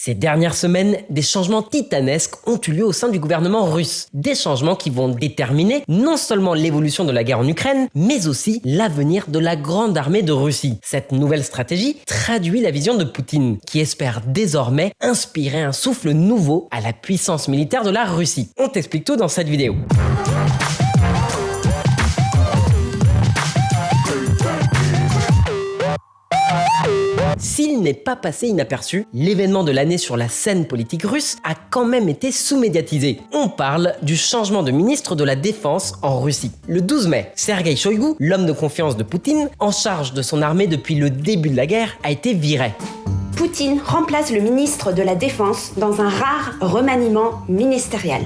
Ces dernières semaines, des changements titanesques ont eu lieu au sein du gouvernement russe. Des changements qui vont déterminer non seulement l'évolution de la guerre en Ukraine, mais aussi l'avenir de la grande armée de Russie. Cette nouvelle stratégie traduit la vision de Poutine, qui espère désormais inspirer un souffle nouveau à la puissance militaire de la Russie. On t'explique tout dans cette vidéo. S'il n'est pas passé inaperçu, l'événement de l'année sur la scène politique russe a quand même été sous-médiatisé. On parle du changement de ministre de la Défense en Russie. Le 12 mai, Sergueï Shoïgu, l'homme de confiance de Poutine, en charge de son armée depuis le début de la guerre, a été viré. Poutine remplace le ministre de la Défense dans un rare remaniement ministériel.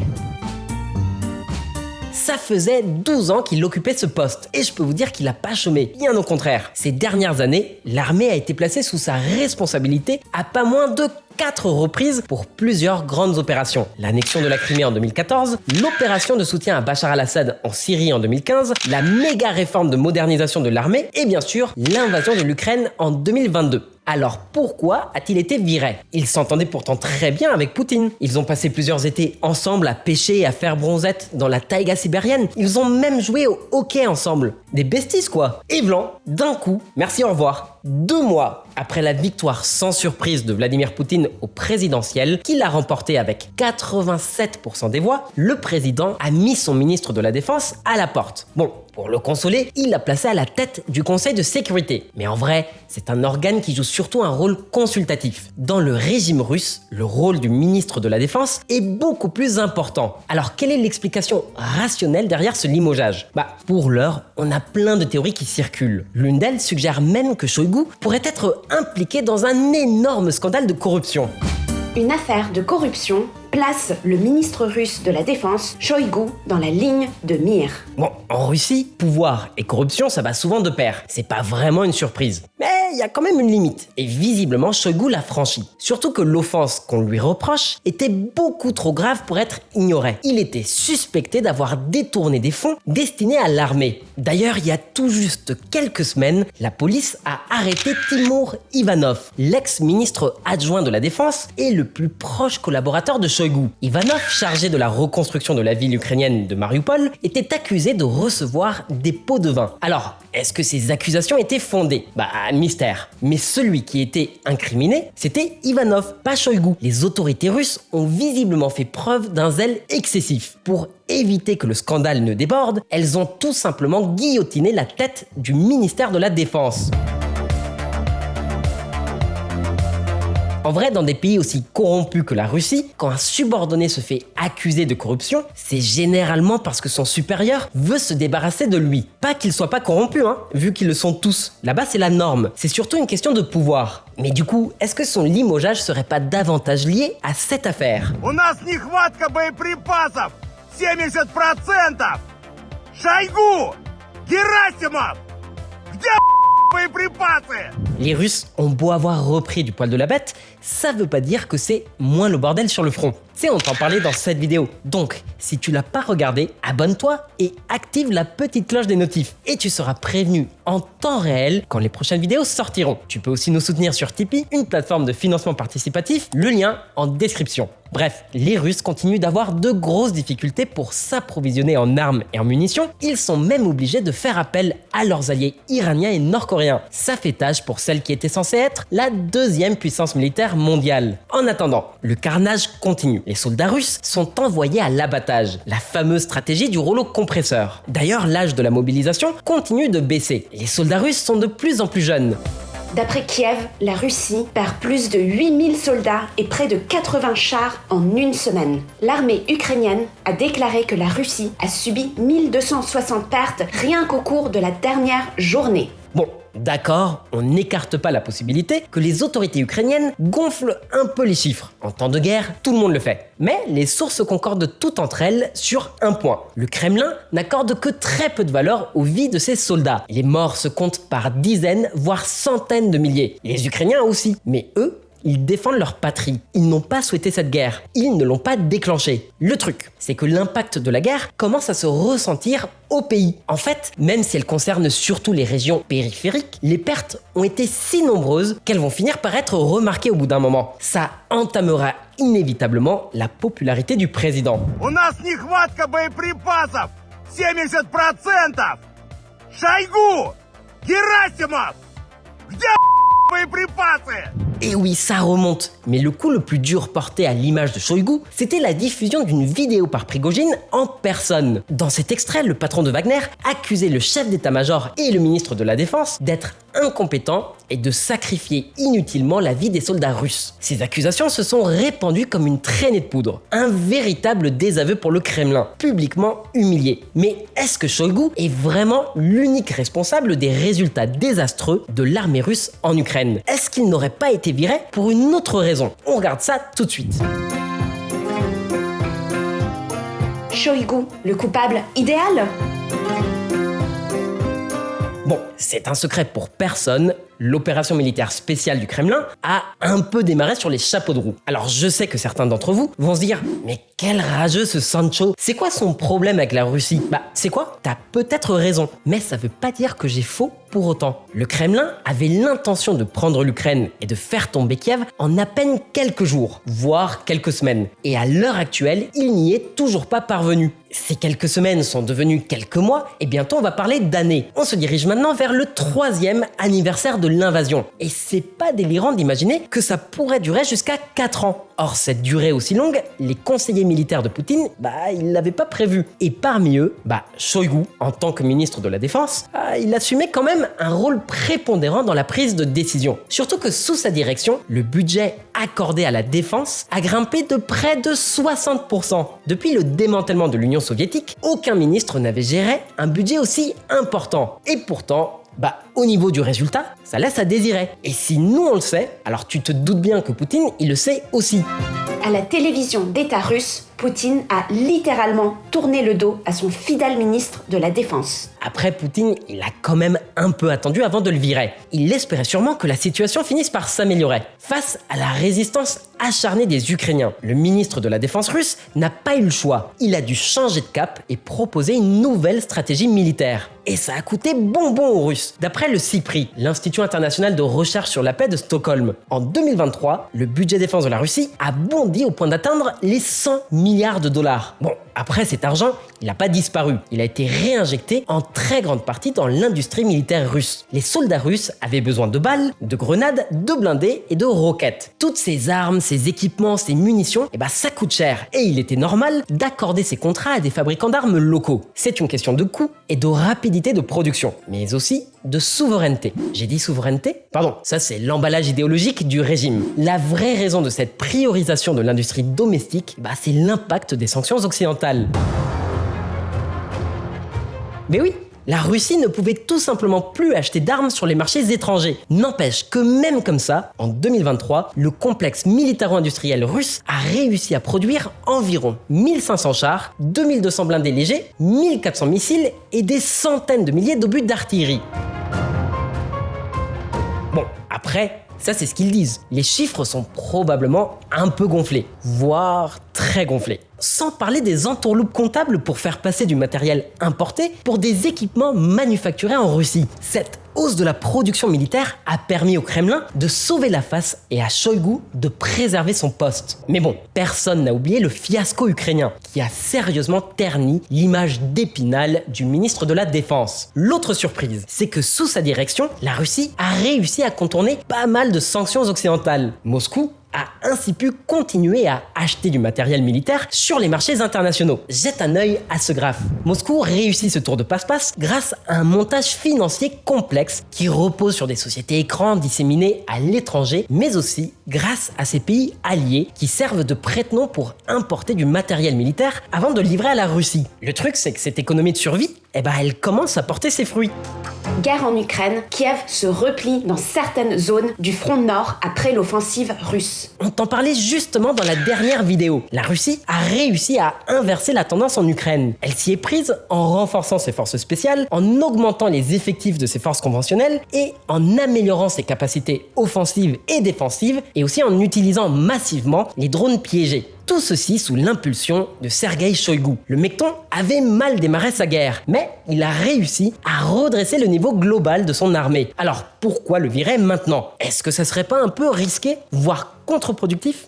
Ça faisait 12 ans qu'il occupait ce poste, et je peux vous dire qu'il n'a pas chômé, bien au contraire. Ces dernières années, l'armée a été placée sous sa responsabilité à pas moins de 4 reprises pour plusieurs grandes opérations. L'annexion de la Crimée en 2014, l'opération de soutien à Bachar al-Assad en Syrie en 2015, la méga réforme de modernisation de l'armée, et bien sûr, l'invasion de l'Ukraine en 2022. Alors pourquoi a-t-il été viré? Il s'entendait pourtant très bien avec Poutine. Ils ont passé plusieurs étés ensemble à pêcher et à faire bronzette dans la taïga sibérienne. Ils ont même joué au hockey ensemble. Des besties quoi. Et blanc, d'un coup, merci au revoir. 2 mois après la victoire sans surprise de Vladimir Poutine au présidentiel, qu'il a remporté avec 87% des voix, le président a mis son ministre de la Défense à la porte. Bon, pour le consoler, il l'a placé à la tête du Conseil de sécurité. Mais en vrai, c'est un organe qui joue surtout un rôle consultatif. Dans le régime russe, le rôle du ministre de la Défense est beaucoup plus important. Alors, quelle est l'explication rationnelle derrière ce limogeage? Pour l'heure, on a plein de théories qui circulent. L'une d'elles suggère même que Shoïgu pourrait être impliqué dans un énorme scandale de corruption. Une affaire de corruption place le ministre russe de la Défense, Shoïgu, dans la ligne de mire. Bon, en Russie, pouvoir et corruption, ça va souvent de pair. C'est pas vraiment une surprise. Mais il y a quand même une limite. Et visiblement, Shoïgu l'a franchie. Surtout que l'offense qu'on lui reproche était beaucoup trop grave pour être ignorée. Il était suspecté d'avoir détourné des fonds destinés à l'armée. D'ailleurs, il y a tout juste quelques semaines, la police a arrêté Timur Ivanov, l'ex-ministre adjoint de la Défense et le plus proche collaborateur de Shoïgu. Ivanov, chargé de la reconstruction de la ville ukrainienne de Mariupol, était accusé de recevoir des pots de vin. Alors, est-ce que ces accusations étaient fondées? Mystère. Mais celui qui était incriminé, c'était Ivanov, pas Shoïgu. Les autorités russes ont visiblement fait preuve d'un zèle excessif. Pour éviter que le scandale ne déborde, elles ont tout simplement guillotiné la tête du ministère de la Défense. En vrai, dans des pays aussi corrompus que la Russie, quand un subordonné se fait accuser de corruption, c'est généralement parce que son supérieur veut se débarrasser de lui. Pas qu'il soit pas corrompu, vu qu'ils le sont tous. Là-bas, c'est la norme. C'est surtout une question de pouvoir. Mais du coup, est-ce que son limogeage serait pas davantage lié à cette affaire? У нас нехватка боеприпасов! 70%! Шойгу! Герасимов! Где боеприпасы? Les Russes ont beau avoir repris du poil de la bête, ça veut pas dire que c'est moins le bordel sur le front. On t'en parlait dans cette vidéo. Donc, si tu l'as pas regardé, abonne-toi et active la petite cloche des notifs. Et tu seras prévenu en temps réel quand les prochaines vidéos sortiront. Tu peux aussi nous soutenir sur Tipeee, une plateforme de financement participatif, le lien en description. Bref, les Russes continuent d'avoir de grosses difficultés pour s'approvisionner en armes et en munitions. Ils sont même obligés de faire appel à leurs alliés iraniens et nord-coréens. Ça fait tâche pour celle qui était censée être la deuxième puissance militaire mondiale. En attendant, le carnage continue. Les soldats russes sont envoyés à l'abattage, la fameuse stratégie du rouleau compresseur. D'ailleurs, l'âge de la mobilisation continue de baisser. Les soldats russes sont de plus en plus jeunes. D'après Kiev, la Russie perd plus de 8000 soldats et près de 80 chars en une semaine. L'armée ukrainienne a déclaré que la Russie a subi 1260 pertes rien qu'au cours de la dernière journée. Bon, d'accord, on n'écarte pas la possibilité que les autorités ukrainiennes gonflent un peu les chiffres. En temps de guerre, tout le monde le fait. Mais les sources concordent toutes entre elles sur un point. Le Kremlin n'accorde que très peu de valeur aux vies de ses soldats. Les morts se comptent par dizaines, voire centaines de milliers. Les Ukrainiens aussi. Mais eux, Ils défendent leur patrie. Ils n'ont pas souhaité cette guerre. Ils ne l'ont pas déclenchée. Le truc, c'est que l'impact de la guerre commence à se ressentir au pays. En fait, même si elle concerne surtout les régions périphériques, les pertes ont été si nombreuses qu'elles vont finir par être remarquées au bout d'un moment. Ça entamera inévitablement la popularité du président. У нас нехватка боеприпасов 70%! Шойгу! Герасимов! Где боеприпасы? Et oui, ça remonte. Mais le coup le plus dur porté à l'image de Shoigu, c'était la diffusion d'une vidéo par Prigojine en personne. Dans cet extrait, le patron de Wagner accusait le chef d'état-major et le ministre de la Défense d'être incompétents et de sacrifier inutilement la vie des soldats russes. Ces accusations se sont répandues comme une traînée de poudre. Un véritable désaveu pour le Kremlin, publiquement humilié. Mais est-ce que Shoigu est vraiment l'unique responsable des résultats désastreux de l'armée russe en Ukraine? Est-ce qu'il n'aurait pas été viré pour une autre raison? On regarde ça tout de suite. Shoigu, le coupable idéal? Bon, c'est un secret pour personne, l'opération militaire spéciale du Kremlin a un peu démarré sur les chapeaux de roue. Alors je sais que certains d'entre vous vont se dire « Mais quel rageux ce Sancho! C'est quoi son problème avec la Russie ?» Bah, c'est quoi? T'as peut-être raison, mais ça veut pas dire que j'ai faux pour autant. Le Kremlin avait l'intention de prendre l'Ukraine et de faire tomber Kiev en à peine quelques jours, voire quelques semaines. Et à l'heure actuelle, il n'y est toujours pas parvenu. Ces quelques semaines sont devenues quelques mois et bientôt on va parler d'années. On se dirige maintenant vers le 3e anniversaire de l'invasion. Et c'est pas délirant d'imaginer que ça pourrait durer jusqu'à 4 ans. Or, cette durée aussi longue, les conseillers militaires de Poutine, ils l'avaient pas prévu. Et parmi eux, Shoigu, en tant que ministre de la Défense, il assumait quand même un rôle prépondérant dans la prise de décision. Surtout que sous sa direction, le budget accordé à la défense a grimpé de près de 60%. Depuis le démantèlement de l'Union soviétique, aucun ministre n'avait géré un budget aussi important. Et pourtant, au niveau du résultat, ça laisse à désirer. Et si nous on le sait, alors tu te doutes bien que Poutine, il le sait aussi. À la télévision d'État russe, Poutine a littéralement tourné le dos à son fidèle ministre de la Défense. Après, Poutine, il a quand même un peu attendu avant de le virer. Il espérait sûrement que la situation finisse par s'améliorer. Face à la résistance acharnée des Ukrainiens, le ministre de la Défense russe n'a pas eu le choix. Il a dû changer de cap et proposer une nouvelle stratégie militaire. Et ça a coûté bonbon aux Russes. D'après le CIPRI, l'Institut international de recherche sur la paix de Stockholm, en 2023, le budget défense de la Russie a bondi au point d'atteindre les 100 milliards de dollars. Bon, après cet argent, il n'a pas disparu. Il a été réinjecté en très grande partie dans l'industrie militaire russe. Les soldats russes avaient besoin de balles, de grenades, de blindés et de roquettes. Toutes ces armes, ces équipements, ces munitions, ça coûte cher. Et il était normal d'accorder ces contrats à des fabricants d'armes locaux. C'est une question de coût et de rapidité de production, mais aussi de souveraineté. J'ai dit souveraineté? Pardon, ça c'est l'emballage idéologique du régime. La vraie raison de cette priorisation de l'industrie domestique, c'est l'impact des sanctions occidentales. Mais oui, la Russie ne pouvait tout simplement plus acheter d'armes sur les marchés étrangers. N'empêche que même comme ça, en 2023, le complexe militaro-industriel russe a réussi à produire environ 1500 chars, 2200 blindés légers, 1400 missiles et des centaines de milliers d'obus d'artillerie. Bon, après, ça c'est ce qu'ils disent. Les chiffres sont probablement un peu gonflés, voire très gonflés. Sans parler des entourloupes comptables pour faire passer du matériel importé pour des équipements manufacturés en Russie. Cette hausse de la production militaire a permis au Kremlin de sauver la face et à Shoigu de préserver son poste. Mais bon, personne n'a oublié le fiasco ukrainien qui a sérieusement terni l'image d'Épinal du ministre de la Défense. L'autre surprise, c'est que sous sa direction, la Russie a réussi à contourner pas mal de sanctions occidentales. Moscou a ainsi pu continuer à acheter du matériel militaire sur les marchés internationaux. Jette un œil à ce graphe. Moscou réussit ce tour de passe-passe grâce à un montage financier complexe qui repose sur des sociétés écrans disséminées à l'étranger, mais aussi grâce à ces pays alliés qui servent de prête-nom pour importer du matériel militaire avant de le livrer à la Russie. Le truc, c'est que cette économie de survie, elle commence à porter ses fruits. Guerre en Ukraine, Kiev se replie dans certaines zones du front nord après l'offensive russe. On t'en parlait justement dans la dernière vidéo. La Russie a réussi à inverser la tendance en Ukraine. Elle s'y est prise en renforçant ses forces spéciales, en augmentant les effectifs de ses forces conventionnelles et en améliorant ses capacités offensives et défensives et aussi en utilisant massivement les drones piégés. Tout ceci sous l'impulsion de Sergueï Shoïgu. Le Mekton avait mal démarré sa guerre, mais il a réussi à redresser le niveau global de son armée. Alors pourquoi le virer maintenant? Est-ce que ça serait pas un peu risqué, voire contre-productif?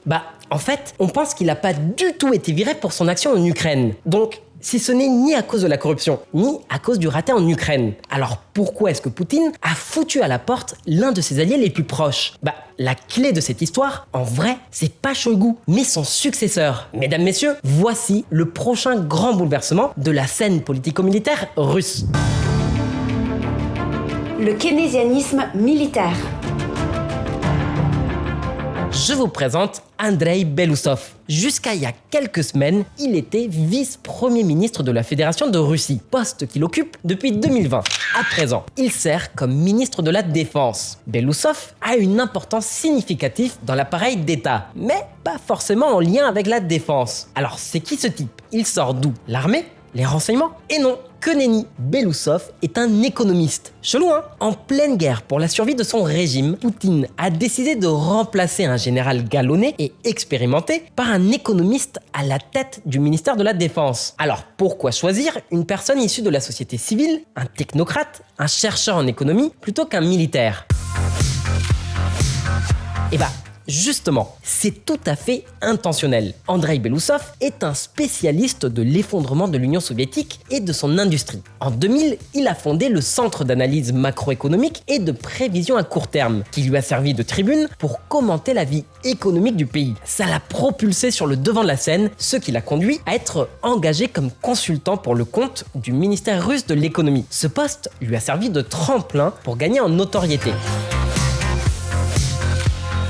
En fait, on pense qu'il n'a pas du tout été viré pour son action en Ukraine. Donc, si ce n'est ni à cause de la corruption, ni à cause du raté en Ukraine. Alors pourquoi est-ce que Poutine a foutu à la porte l'un de ses alliés les plus proches? La clé de cette histoire, en vrai, c'est pas Shoïgu, mais son successeur. Mesdames, messieurs, voici le prochain grand bouleversement de la scène politico-militaire russe. Le keynésianisme militaire. Je vous présente Andrei Belousov. Jusqu'à il y a quelques semaines, il était vice-premier ministre de la Fédération de Russie, poste qu'il occupe depuis 2020. À présent, il sert comme ministre de la Défense. Belousov a une importance significative dans l'appareil d'État, mais pas forcément en lien avec la défense. Alors c'est qui ce type? Il sort d'où? L'armée? Les renseignements? Et non, que nenni, Belousov est un économiste. Chelou, hein? En pleine guerre pour la survie de son régime, Poutine a décidé de remplacer un général galonné et expérimenté par un économiste à la tête du ministère de la Défense. Alors pourquoi choisir une personne issue de la société civile, un technocrate, un chercheur en économie, plutôt qu'un militaire? Justement, c'est tout à fait intentionnel. Andrei Belousov est un spécialiste de l'effondrement de l'Union soviétique et de son industrie. En 2000, il a fondé le Centre d'analyse macroéconomique et de prévision à court terme, qui lui a servi de tribune pour commenter la vie économique du pays. Ça l'a propulsé sur le devant de la scène, ce qui l'a conduit à être engagé comme consultant pour le compte du ministère russe de l'économie. Ce poste lui a servi de tremplin pour gagner en notoriété.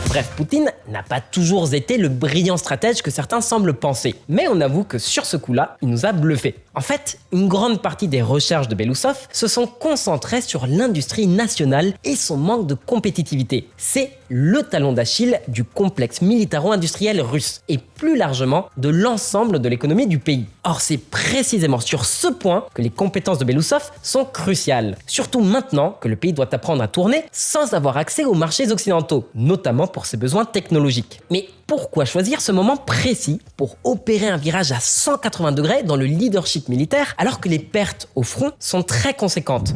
Bref, Poutine n'a pas toujours été le brillant stratège que certains semblent penser. Mais on avoue que sur ce coup-là, il nous a bluffé. En fait, une grande partie des recherches de Belousov se sont concentrées sur l'industrie nationale et son manque de compétitivité. C'est le talon d'Achille du complexe militaro-industriel russe et plus largement de l'ensemble de l'économie du pays. Or, c'est précisément sur ce point que les compétences de Belousov sont cruciales. Surtout maintenant que le pays doit apprendre à tourner sans avoir accès aux marchés occidentaux, notamment pour ses besoins technologiques. Mais pourquoi choisir ce moment précis pour opérer un virage à 180 degrés dans le leadership militaire alors que les pertes au front sont très conséquentes?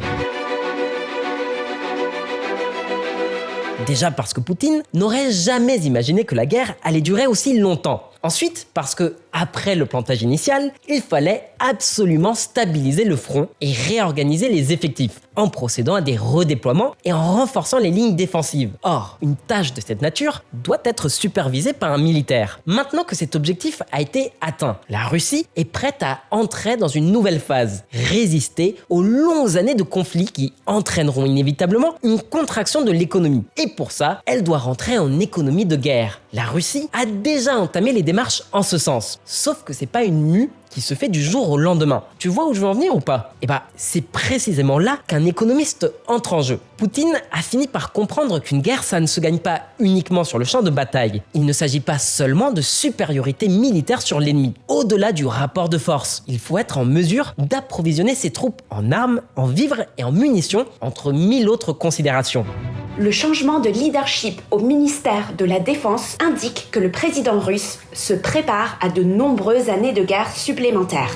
Déjà parce que Poutine n'aurait jamais imaginé que la guerre allait durer aussi longtemps. Ensuite, parce que, après le plantage initial, il fallait absolument stabiliser le front et réorganiser les effectifs, en procédant à des redéploiements et en renforçant les lignes défensives. Or, une tâche de cette nature doit être supervisée par un militaire. Maintenant que cet objectif a été atteint, la Russie est prête à entrer dans une nouvelle phase, résister aux longues années de conflits qui entraîneront inévitablement une contraction de l'économie. Et pour ça, elle doit rentrer en économie de guerre. La Russie a déjà entamé les démarches en ce sens. Sauf que c'est pas une mue qui se fait du jour au lendemain. Tu vois où je veux en venir ou pas? C'est précisément là qu'un économiste entre en jeu. Poutine a fini par comprendre qu'une guerre, ça ne se gagne pas uniquement sur le champ de bataille. Il ne s'agit pas seulement de supériorité militaire sur l'ennemi. Au-delà du rapport de force, il faut être en mesure d'approvisionner ses troupes en armes, en vivres et en munitions, entre 1000 autres considérations. Le changement de leadership au ministère de la Défense indique que le président russe se prépare à de nombreuses années de guerre supplémentaires.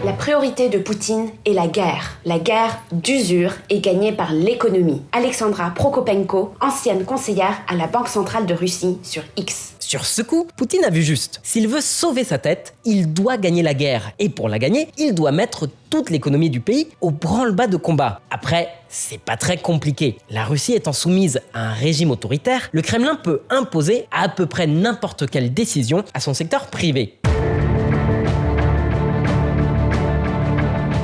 La priorité de Poutine est la guerre d'usure est gagnée par l'économie. Alexandra Prokopenko, ancienne conseillère à la Banque centrale de Russie sur X. Sur ce coup, Poutine a vu juste. S'il veut sauver sa tête, il doit gagner la guerre. Et pour la gagner, il doit mettre toute l'économie du pays au branle-bas de combat. Après, c'est pas très compliqué. La Russie étant soumise à un régime autoritaire, le Kremlin peut imposer à peu près n'importe quelle décision à son secteur privé.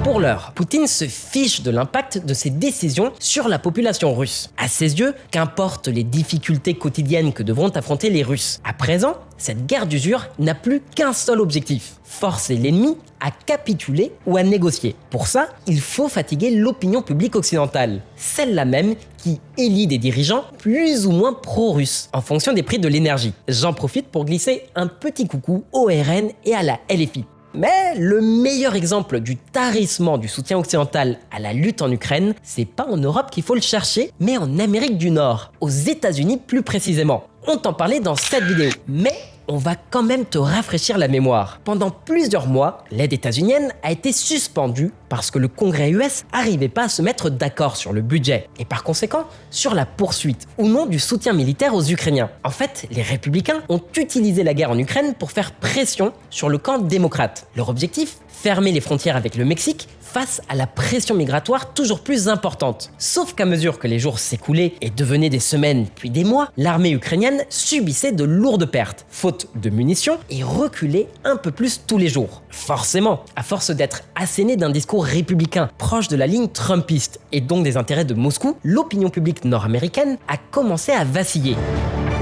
Pour Pour l'heure, Poutine se fiche de l'impact de ses décisions sur la population russe. À ses yeux, qu'importent les difficultés quotidiennes que devront affronter les Russes. À présent, cette guerre d'usure n'a plus qu'un seul objectif: forcer l'ennemi à capituler ou à négocier. Pour ça, il faut fatiguer l'opinion publique occidentale, celle-là même qui élit des dirigeants plus ou moins pro-russes en fonction des prix de l'énergie. J'en profite pour glisser un petit coucou au RN et à la LFI. Mais le meilleur exemple du tarissement du soutien occidental à la lutte en Ukraine, c'est pas en Europe qu'il faut le chercher, mais en Amérique du Nord, aux États-Unis plus précisément. On t'en parlait dans cette vidéo, mais on va quand même te rafraîchir la mémoire. Pendant plusieurs mois, l'aide états-unienne a été suspendue parce que le Congrès US n'arrivait pas à se mettre d'accord sur le budget et par conséquent sur la poursuite ou non du soutien militaire aux Ukrainiens. En fait, les républicains ont utilisé la guerre en Ukraine pour faire pression sur le camp démocrate. Leur objectif, fermer les frontières avec le Mexique face à la pression migratoire toujours plus importante. Sauf qu'à mesure que les jours s'écoulaient et devenaient des semaines puis des mois, l'armée ukrainienne subissait de lourdes pertes, faute de munitions, et reculait un peu plus tous les jours. Forcément, à force d'être assénée d'un discours républicain proche de la ligne trumpiste et donc des intérêts de Moscou, l'opinion publique nord-américaine a commencé à vaciller.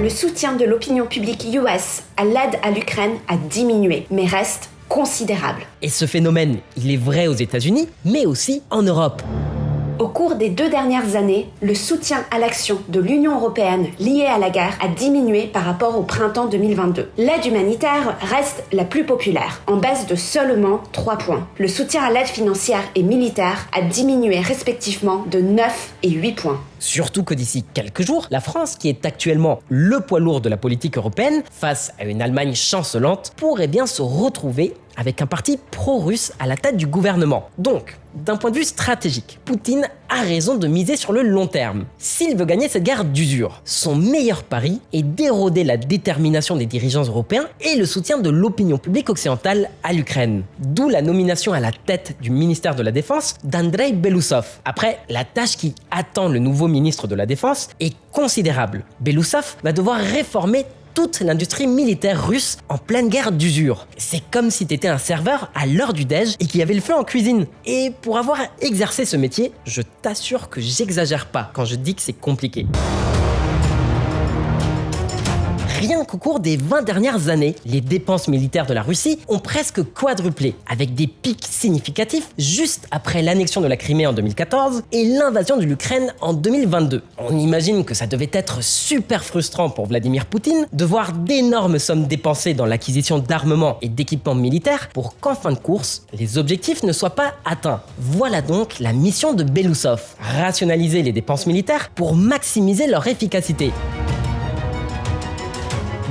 Le soutien de l'opinion publique US à l'aide à l'Ukraine a diminué, mais reste considérable. Et ce phénomène, il est vrai aux États-Unis, mais aussi en Europe. Au cours des 2 dernières années, le soutien à l'action de l'Union européenne liée à la guerre a diminué par rapport au printemps 2022. L'aide humanitaire reste la plus populaire, en baisse de seulement 3 points. Le soutien à l'aide financière et militaire a diminué respectivement de 9 et 8 points. Surtout que d'ici quelques jours, la France, qui est actuellement le poids lourd de la politique européenne, face à une Allemagne chancelante, pourrait bien se retrouver avec un parti pro-russe à la tête du gouvernement. Donc, d'un point de vue stratégique, Poutine a raison de miser sur le long terme. S'il veut gagner cette guerre d'usure, son meilleur pari est d'éroder la détermination des dirigeants européens et le soutien de l'opinion publique occidentale à l'Ukraine. D'où la nomination à la tête du ministère de la Défense d'Andrei Belousov. Après, la tâche qui attend le nouveau ministre de la Défense est considérable. Belousov va devoir réformer toute l'industrie militaire russe en pleine guerre d'usure. C'est comme si t'étais un serveur à l'heure du déj et qu'il y avait le feu en cuisine. Et pour avoir exercé ce métier, je t'assure que j'exagère pas quand je dis que c'est compliqué. Rien qu'au cours des 20 dernières années, les dépenses militaires de la Russie ont presque quadruplé, avec des pics significatifs juste après l'annexion de la Crimée en 2014 et l'invasion de l'Ukraine en 2022. On imagine que ça devait être super frustrant pour Vladimir Poutine de voir d'énormes sommes dépensées dans l'acquisition d'armements et d'équipements militaires pour qu'en fin de course, les objectifs ne soient pas atteints. Voilà donc la mission de Belousov, rationaliser les dépenses militaires pour maximiser leur efficacité.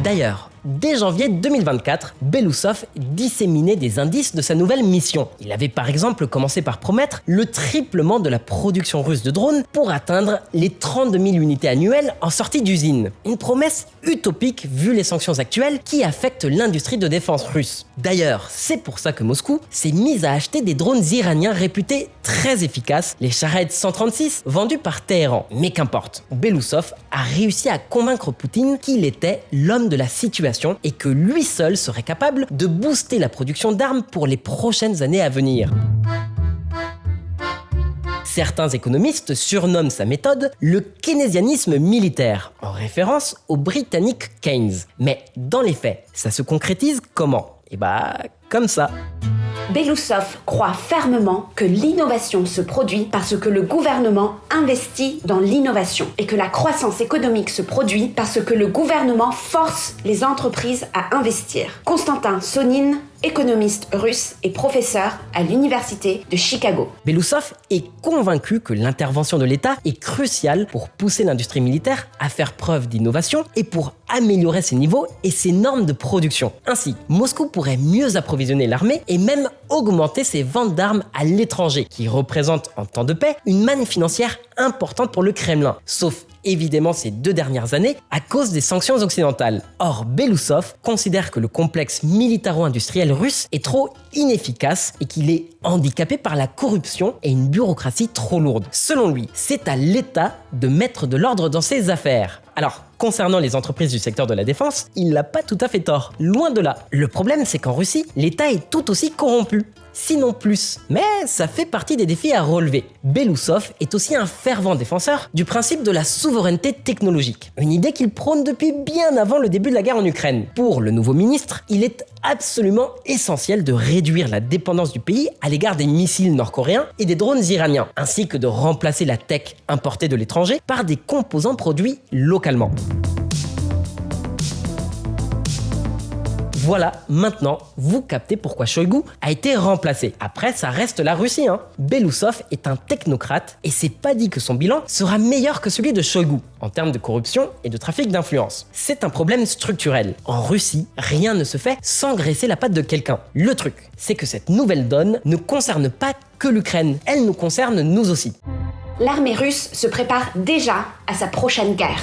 D'ailleurs, dès janvier 2024, Belousov disséminait des indices de sa nouvelle mission. Il avait par exemple commencé par promettre le triplement de la production russe de drones pour atteindre les 32 000 unités annuelles en sortie d'usine. Une promesse utopique vu les sanctions actuelles qui affectent l'industrie de défense russe. D'ailleurs, c'est pour ça que Moscou s'est mis à acheter des drones iraniens réputés très efficaces, les Shahed 136 vendus par Téhéran. Mais qu'importe, Belousov a réussi à convaincre Poutine qu'il était l'homme de la situation et que lui seul serait capable de booster la production d'armes pour les prochaines années à venir. Certains économistes surnomment sa méthode le keynésianisme militaire, en référence au britannique Keynes. Mais dans les faits, ça se concrétise comment ? Comme ça. Belousov croit fermement que l'innovation se produit parce que le gouvernement investit dans l'innovation et que la croissance économique se produit parce que le gouvernement force les entreprises à investir. Konstantin Sonin, économiste russe et professeur à l'université de Chicago. Belousov est convaincu que l'intervention de l'État est cruciale pour pousser l'industrie militaire à faire preuve d'innovation et pour améliorer ses niveaux et ses normes de production. Ainsi, Moscou pourrait mieux approvisionner l'armée et même augmenter ses ventes d'armes à l'étranger, qui représentent en temps de paix une manne financière importante pour le Kremlin, sauf évidemment ces 2 dernières années à cause des sanctions occidentales. Or, Belousov considère que le complexe militaro-industriel russe est trop inefficace et qu'il est handicapé par la corruption et une bureaucratie trop lourde. Selon lui, c'est à l'État de mettre de l'ordre dans ses affaires. Alors, concernant les entreprises du secteur de la défense, il n'a pas tout à fait tort, loin de là. Le problème, c'est qu'en Russie, l'État est tout aussi corrompu. sinon plus. Mais ça fait partie des défis à relever. Belousov est aussi un fervent défenseur du principe de la souveraineté technologique, une idée qu'il prône depuis bien avant le début de la guerre en Ukraine. Pour le nouveau ministre, il est absolument essentiel de réduire la dépendance du pays à l'égard des missiles nord-coréens et des drones iraniens, ainsi que de remplacer la tech importée de l'étranger par des composants produits localement. Voilà, maintenant, vous captez pourquoi Shoigu a été remplacé. Après, ça reste la Russie, hein. Belousov est un technocrate et c'est pas dit que son bilan sera meilleur que celui de Shoigu en termes de corruption et de trafic d'influence. C'est un problème structurel. En Russie, rien ne se fait sans graisser la patte de quelqu'un. Le truc, c'est que cette nouvelle donne ne concerne pas que l'Ukraine, elle nous concerne nous aussi. L'armée russe se prépare déjà à sa prochaine guerre.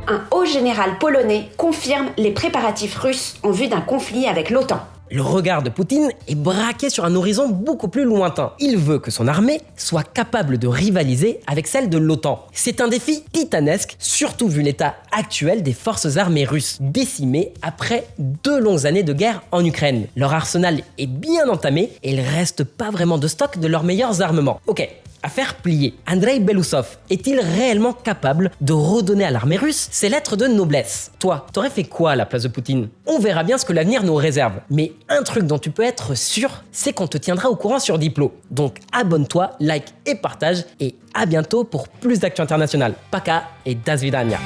Un haut général polonais confirme les préparatifs russes en vue d'un conflit avec l'OTAN. Le regard de Poutine est braqué sur un horizon beaucoup plus lointain. Il veut que son armée soit capable de rivaliser avec celle de l'OTAN. C'est un défi titanesque, surtout vu l'état actuel des forces armées russes, décimées après 2 longues années de guerre en Ukraine. Leur arsenal est bien entamé et il reste pas vraiment de stock de leurs meilleurs armements. Ok. À faire plier, Andrei Belousov est-il réellement capable de redonner à l'armée russe ses lettres de noblesse? Toi, t'aurais fait quoi à la place de Poutine? On verra bien ce que l'avenir nous réserve. Mais un truc dont tu peux être sûr, c'est qu'on te tiendra au courant sur Diplo. Donc abonne-toi, like et partage, et à bientôt pour plus d'actu internationales. Paka et das vidania.